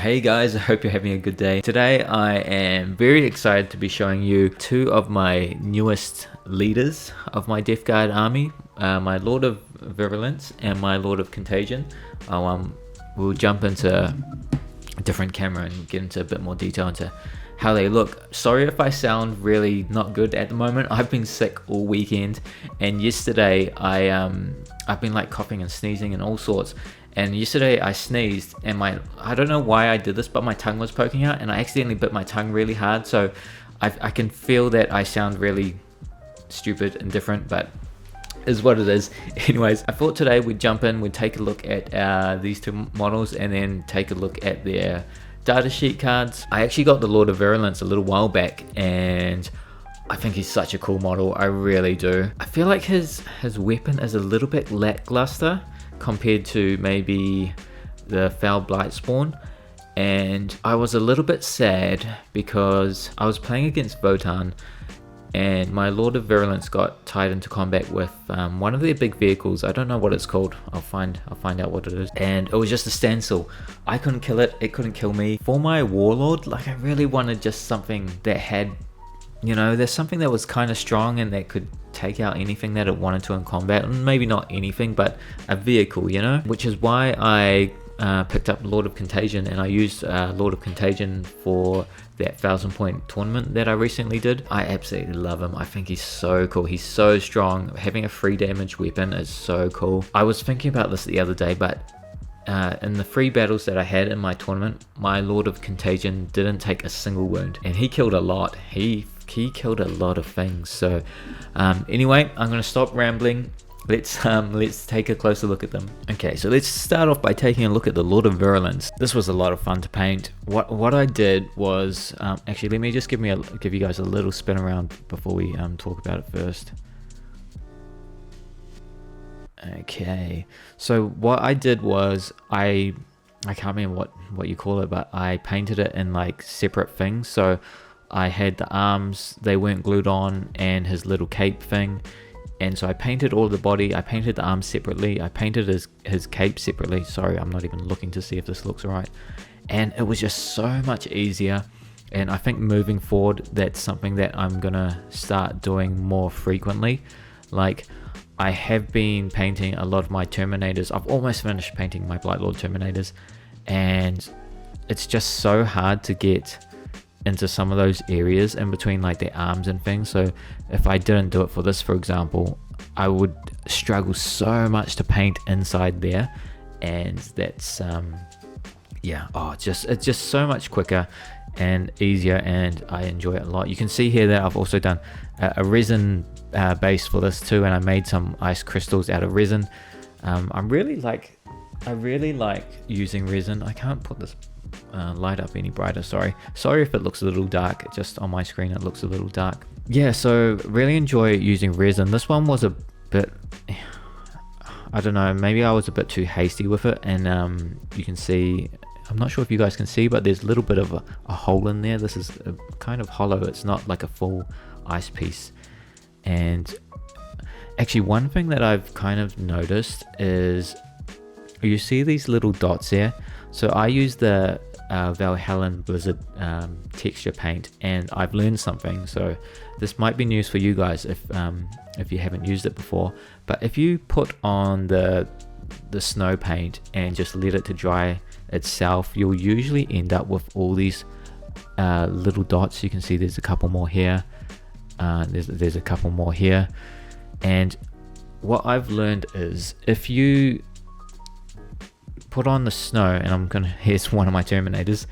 Hey guys, I hope you're having a good day. Today I am very excited to be showing you two of my newest leaders of my Death Guard army, my Lord of Virulence and my Lord of Contagion. We'll jump into a different camera and get into a bit more detail into how they look. Sorry if I sound really not good at the moment. I've been sick all weekend, and yesterday I've been like coughing and sneezing and all sorts. And yesterday I sneezed and I don't know why I did this, but my tongue was poking out and I accidentally bit my tongue really hard. So I can feel that I sound really stupid and different, but is what it is. Anyways, I thought today we'd jump in, we'd take a look at these two models and then take a look at their data sheet cards. I actually got the Lord of Virulence a little while back and I think he's such a cool model. I really do. I feel like his weapon is a little bit lackluster compared to maybe the Foul Blight Spawn, and I was a little bit sad because I was playing against Votan and my Lord of Virulence got tied into combat with one of their big vehicles. I don't know what it's called. I'll find out what it is. And it was just a standstill. I couldn't kill it. It couldn't kill me. For my Warlord, like I really wanted just something that had, you know, there's something that was kind of strong and that could take out anything that it wanted to in combat. And maybe not anything, but a vehicle, you know? Which is why I picked up Lord of Contagion, and I used Lord of Contagion for that 1,000 point tournament that I recently did. I absolutely love him. I think he's so cool. He's so strong. Having a free damage weapon is so cool. I was thinking about this the other day, but in the free battles that I had in my tournament, my Lord of Contagion didn't take a single wound, and he killed a lot. He killed a lot of things. So anyway, I'm gonna stop rambling. Let's take a closer look at them. Okay, so let's start off by taking a look at the Lord of Virulence. This was a lot of fun to paint. What I did was actually, let me just give you guys a little spin around before we talk about it first. Okay, so what I did was I can't remember what you call it, but I painted it in like separate things. So I had the arms, they weren't glued on, and his little cape thing. And so I painted all the body, I painted the arms separately, I painted his cape separately. Sorry, I'm not even looking to see if this looks right. And it was just so much easier. And I think moving forward, that's something that I'm gonna start doing more frequently. Like, I have been painting a lot of my Terminators. I've almost finished painting my Blight Lord Terminators. And it's just so hard to get into some of those areas in between like their arms and things. So if I didn't do it for this, for example, I would struggle so much to paint inside there, and that's it's just so much quicker and easier, and I enjoy it a lot. You can see here that I've also done a resin base for this too, and I made some ice crystals out of resin. I really like using resin. I can't put this light up any brighter. Sorry if it looks a little dark. Just on my screen it looks a little dark. Yeah, so really enjoy using resin. This one was a bit, I don't know, maybe I was a bit too hasty with it, and you can see, I'm not sure if you guys can see, but there's a little bit of a hole in there. This is kind of hollow. It's not like a full ice piece. And actually, one thing that I've kind of noticed is you see these little dots here. So I use the Valhallan Blizzard texture paint, and I've learned something. So this might be news for you guys if you haven't used it before. But if you put on the snow paint and just let it to dry itself, you'll usually end up with all these little dots. You can see there's a couple more here. There's a couple more here. And what I've learned is if you put on the snow, and here's one of my Terminators,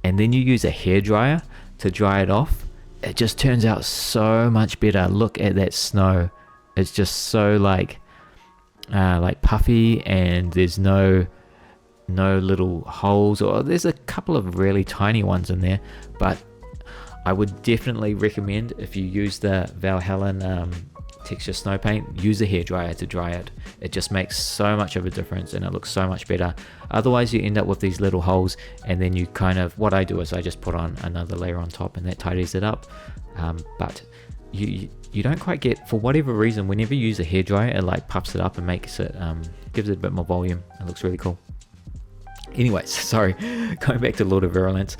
and then you use a hairdryer to dry it off, it just turns out so much better. Look at that snow. It's just so like puffy, and there's no little holes, or there's a couple of really tiny ones in there. But I would definitely recommend, if you use the Valhallan texture snow paint, use a hairdryer to dry it. It just makes so much of a difference, and it looks so much better. Otherwise you end up with these little holes, and then you what I do is I just put on another layer on top, and that tidies it up. But you don't quite get, for whatever reason, whenever you use a hairdryer, it like puffs it up and makes it gives it a bit more volume. It looks really cool. Anyways, sorry, going back to Lord of Virulence.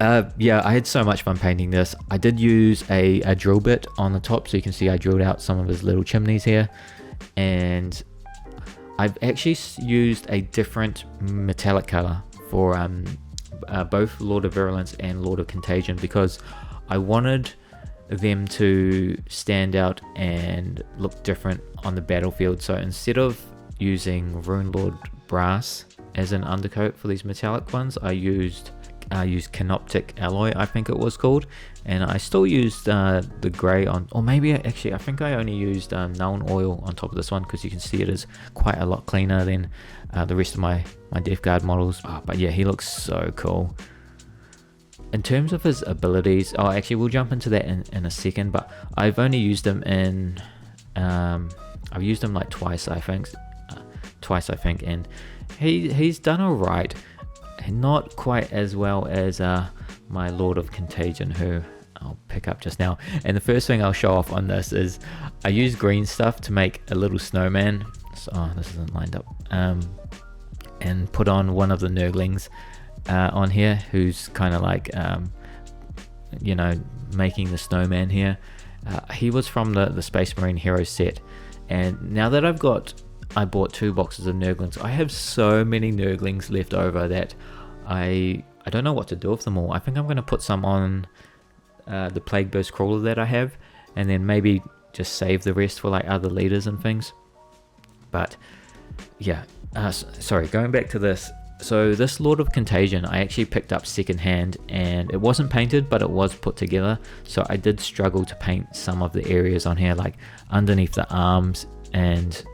Yeah, I had so much fun painting this. I did use a drill bit on the top, so you can see I drilled out some of his little chimneys here. And I've actually used a different metallic color for both Lord of Virulence and Lord of Contagion, because I wanted them to stand out and look different on the battlefield. So instead of using Rune Lord Brass as an undercoat for these metallic ones, I used Canoptic Alloy, I think it was called, and I still used the grey on, or maybe actually I think I only used Nuln Oil on top of this one, because you can see it is quite a lot cleaner than the rest of my Death Guard models. But yeah, he looks so cool. In terms of his abilities, actually we'll jump into that in a second, but I've only used him in I've used him like twice I think, and he's done alright. Not quite as well as my Lord of Contagion, who I'll pick up just now. And the first thing I'll show off on this is I use green stuff to make a little snowman. So, this isn't lined up. And put on one of the Nurglings on here, who's kind of like, you know, making the snowman here. He was from the Space Marine Hero set. And now that I bought 2 boxes of Nurglings, I have so many Nurglings left over that I don't know what to do with them all. I think I'm going to put some on the Plague Burst Crawler that I have, and then maybe just save the rest for like other leaders and things. But yeah, sorry, going back to this. So this Lord of Contagion I actually picked up secondhand, and it wasn't painted, but it was put together. So I did struggle to paint some of the areas on here, like underneath the arms, and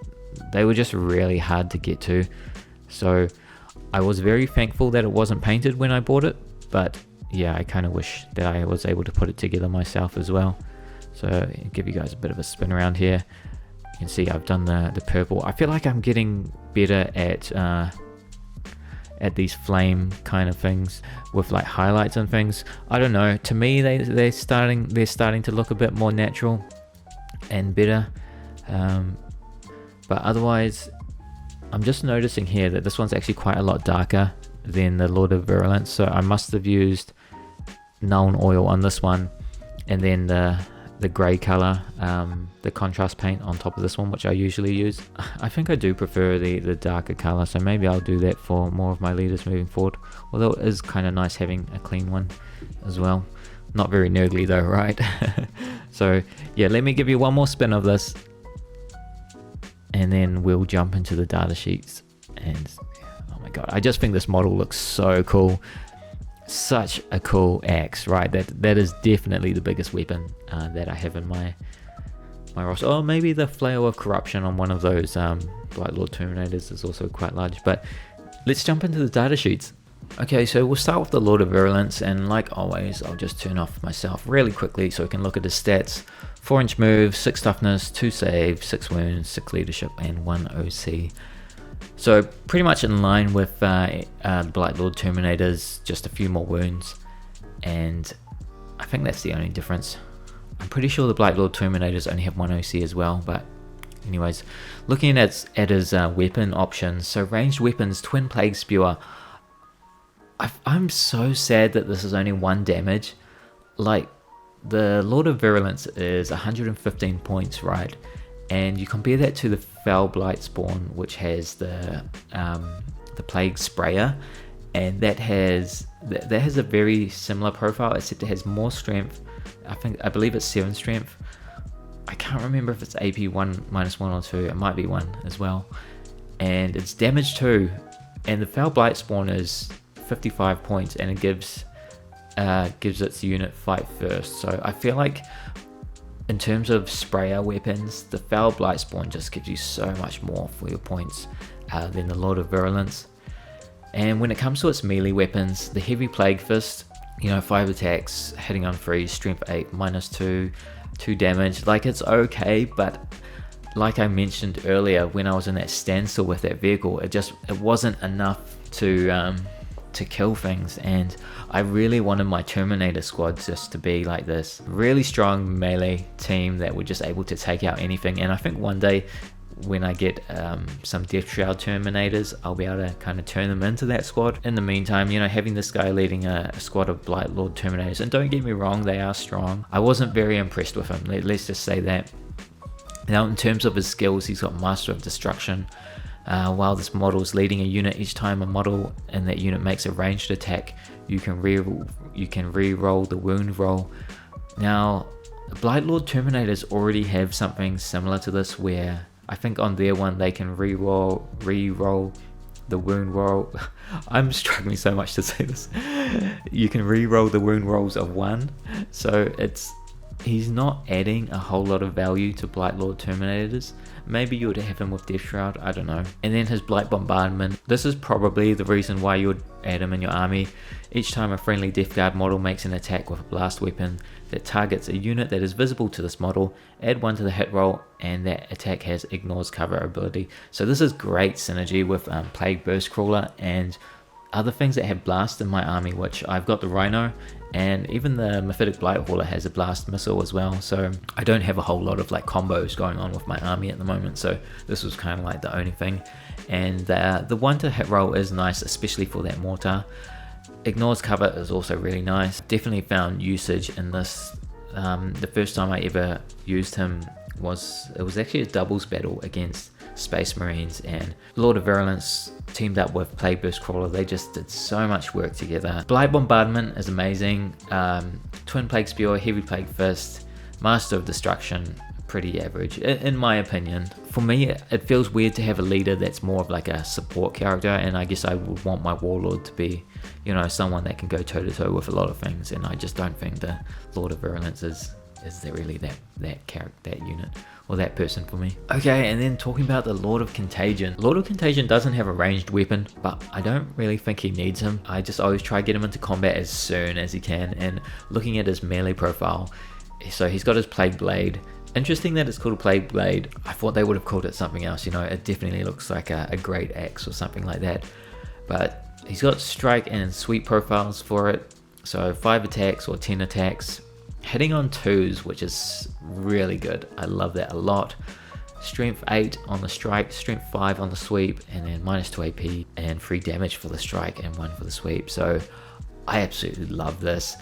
they were just really hard to get to. So I was very thankful that it wasn't painted when I bought it, but yeah, I kind of wish that I was able to put it together myself as well. So I'll give you guys a bit of a spin around here. You can see I've done the purple. I feel like I'm getting better at these flame kind of things with like highlights and things. I don't know, to me they're starting to look a bit more natural and better. But otherwise, I'm just noticing here that this one's actually quite a lot darker than the Lord of Virulence. So I must have used Nuln Oil on this one, and then the grey colour, the contrast paint on top of this one, which I usually use. I think I do prefer the darker colour, so maybe I'll do that for more of my leaders moving forward. Although it is kind of nice having a clean one as well. Not very nurgly though, right? So yeah, let me give you one more spin of this, and then we'll jump into the data sheets. And oh my god, I just think this model looks so cool. Such a cool axe, right? That is definitely the biggest weapon that I have in my roster. Oh, maybe the Flail of Corruption on one of those Blight Lord Terminators is also quite large. But let's jump into the data sheets. Okay, so we'll start with the Lord of Virulence, and like always, I'll just turn off myself really quickly so we can look at his stats. 4-inch move, 6 toughness, 2 save, 6 wounds, 6 leadership, and 1 OC. So pretty much in line with Blight Lord Terminators, just a few more wounds, and I think that's the only difference. I'm pretty sure the Blight Lord Terminators only have 1 OC as well, but anyways, looking at his weapon options, so ranged weapons, Twin Plague Spewer. I'm so sad that this is only 1 damage. Like, the Lord of Virulence is 115 points, right? And you compare that to the Foul Blight Spawn, which has the Plague Sprayer, and that has a very similar profile, except it has more strength. I believe it's 7 strength. I can't remember if it's AP 1 minus 1 or 2. It might be 1 as well. And it's damage 2. And the Foul Blight Spawn is 55 points, and it gives its unit fight first. So I feel like in terms of sprayer weapons, the Foul Blight Spawn just gives you so much more for your points than the Lord of Virulence. And when it comes to its melee weapons, the Heavy Plague Fist, 5 attacks, hitting on 3, strength 8, minus 2 damage. Like, it's okay, but like I mentioned earlier, when I was in that standstill with that vehicle, it wasn't enough to kill things. And I really wanted my Terminator squad just to be like this really strong melee team that were just able to take out anything. And I think one day when I get some Death Shroud Terminators, I'll be able to kind of turn them into that squad. In the meantime, you know, having this guy leading a squad of Blight Lord Terminators, and don't get me wrong, they are strong. I wasn't very impressed with him, let's just say that. Now, in terms of his skills, he's got Master of Destruction. While this model is leading a unit, each time a model in that unit makes a ranged attack, you can re-roll the wound roll. Now, Blight Lord Terminators already have something similar to this, where I think on their one they can re-roll the wound roll. I'm struggling so much to say this. You can re-roll the wound rolls of 1, so he's not adding a whole lot of value to Blight Lord Terminators. Maybe you would have him with Death Shroud, I don't know. And then his Blight Bombardment. This is probably the reason why you would add him in your army. Each time a friendly Death Guard model makes an attack with a blast weapon that targets a unit that is visible to this model, add 1 to the hit roll, and that attack has Ignores Cover ability. So this is great synergy with Plague Burst Crawler and other things that have blast in my army, which I've got the Rhino, and even the Mephitic Blight Hauler has a blast missile as well. So I don't have a whole lot of like combos going on with my army at the moment, so this was kind of like the only thing. And the 1 to hit roll is nice, especially for that mortar. Ignores Cover is also really nice. Definitely found usage in this. The first time I ever used him was actually a doubles battle against Space Marines, and Lord of Virulence teamed up with Plague Burst Crawler. They just did so much work together. Blight Bombardment is amazing. Twin Plague Spear, Heavy Plague Fist, Master of Destruction, pretty average in my opinion. For me, it feels weird to have a leader that's more of like a support character, and I guess I would want my Warlord to be, you know, someone that can go toe to toe with a lot of things, and I just don't think the Lord of Virulence is really that character, that unit, or that person for me. Okay, and then talking about the Lord of Contagion. Lord of Contagion doesn't have a ranged weapon, but I don't really think he needs him. I just always try to get him into combat as soon as he can, and looking at his melee profile, so he's got his Plague Blade. Interesting that it's called a Plague Blade. I thought they would have called it something else, you know, it definitely looks like a Great Axe or something like that. But he's got strike and sweep profiles for it, so 5 attacks or 10 attacks. Hitting on 2s, which is really good. I love that a lot. Strength 8 on the strike, strength 5 on the sweep, and then -2 AP and 3 damage for the strike and 1 for the sweep. So I absolutely love this.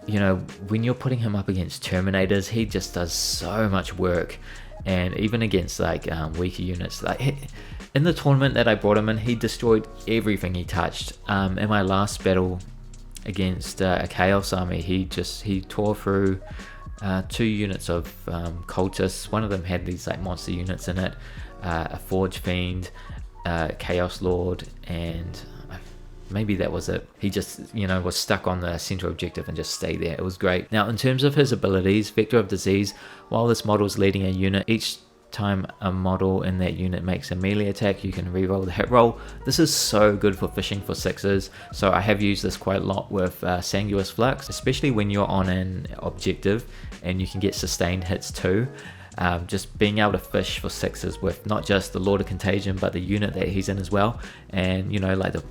You know, when you're putting him up against Terminators, he just does so much work, and even against like weaker units. Like in the tournament that I brought him in, he destroyed everything he touched. In my last battle against a Chaos army, he tore through 2 units of cultists. One of them had these like monster units in it, a Forge Fiend, Chaos Lord, and maybe that was it. He just, you know, was stuck on the center objective and just stayed there. It was great. Now, in terms of his abilities, Vector of Disease, while this model is leading a unit, each time a model in that unit makes a melee attack, you can reroll the hit roll. This is so good for fishing for 6s, so I have used this quite a lot with Sanguous Flux, especially when you're on an objective and you can get sustained hits too. Just being able to fish for 6s with not just the Lord of Contagion, but the unit that he's in as well. And, you know, like the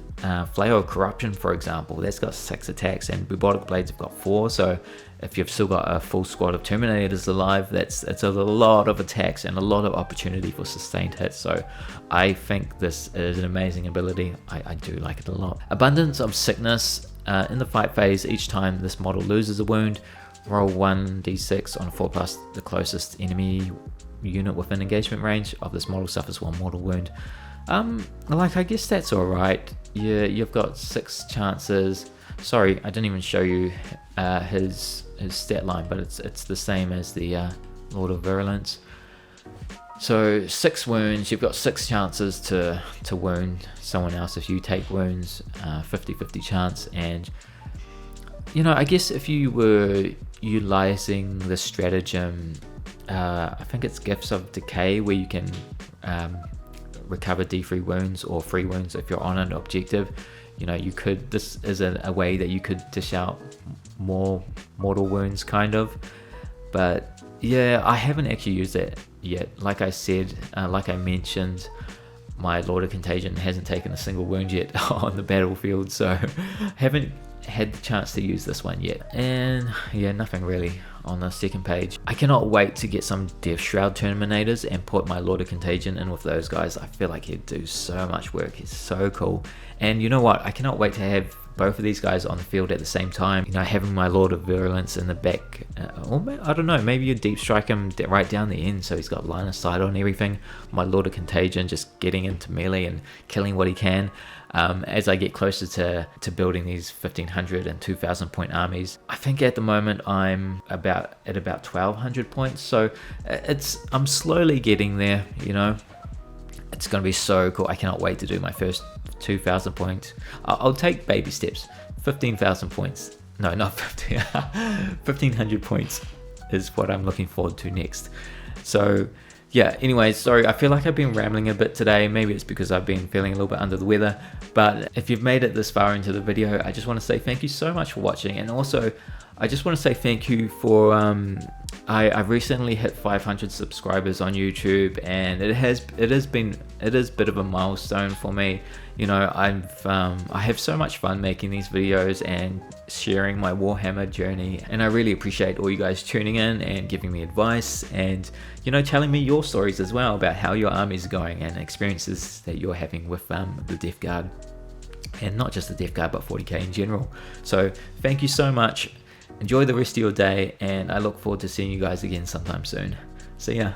Flail of Corruption, for example, that's got 6 attacks, and Bubotic Blades have got 4. So if you've still got a full squad of Terminators alive, it's a lot of attacks and a lot of opportunity for sustained hits. So I think this is an amazing ability. I do like it a lot. Abundance of Sickness. In the fight phase, each time this model loses a wound, roll 1d6 on a 4+. The closest enemy unit within engagement range of this model suffers 1 mortal wound. Like, I guess that's alright. Yeah, you've got 6 chances. Sorry, I didn't even show you his stat line, but it's the same as the Lord of Virulence. So 6 wounds, you've got 6 chances to wound someone else if you take wounds, 50-50 chance. And, you know, I guess if you were utilizing the stratagem, I think it's Gifts of Decay, where you can recover D3 wounds or 3 wounds if you're on an objective. You know, you could, this is a way that you could dish out more mortal wounds, kind of. But yeah, I haven't actually used it yet. Like I said, like I mentioned, my Lord of Contagion hasn't taken a single wound yet on the battlefield, so haven't had the chance to use this one yet. And yeah, nothing really on the second page. I cannot wait to get some Death Shroud Terminators and put my Lord of Contagion in with those guys. I feel like he'd do so much work. He's so cool. And you know what? I cannot wait to have both of these guys on the field at the same time. You know, having my Lord of Virulence in the back, or I don't know, maybe you deep strike him right down the end so he's got line of sight on everything. My Lord of Contagion just getting into melee and killing what he can. As I get closer to building these 1500 and 2000 point armies. I think at the moment I'm at about 1200 points, so I'm slowly getting there, you know. It's gonna be so cool. I cannot wait to do my first 2000 points. I'll take baby steps. 15,000 points. No, not 50. 1500 points is what I'm looking forward to next. So yeah, anyways, sorry, I feel like I've been rambling a bit today. Maybe it's because I've been feeling a little bit under the weather, but if you've made it this far into the video, I just want to say thank you so much for watching. And also I just want to say thank you for I've recently hit 500 subscribers on YouTube, and it is a bit of a milestone for me. You know, I have so much fun making these videos and sharing my Warhammer journey, and I really appreciate all you guys tuning in and giving me advice, and you know, telling me your stories as well about how your army is going and experiences that you're having with the Death Guard, and not just the Death Guard but 40k in general. So thank you so much. Enjoy the rest of your day, and I look forward to seeing you guys again sometime soon. See ya.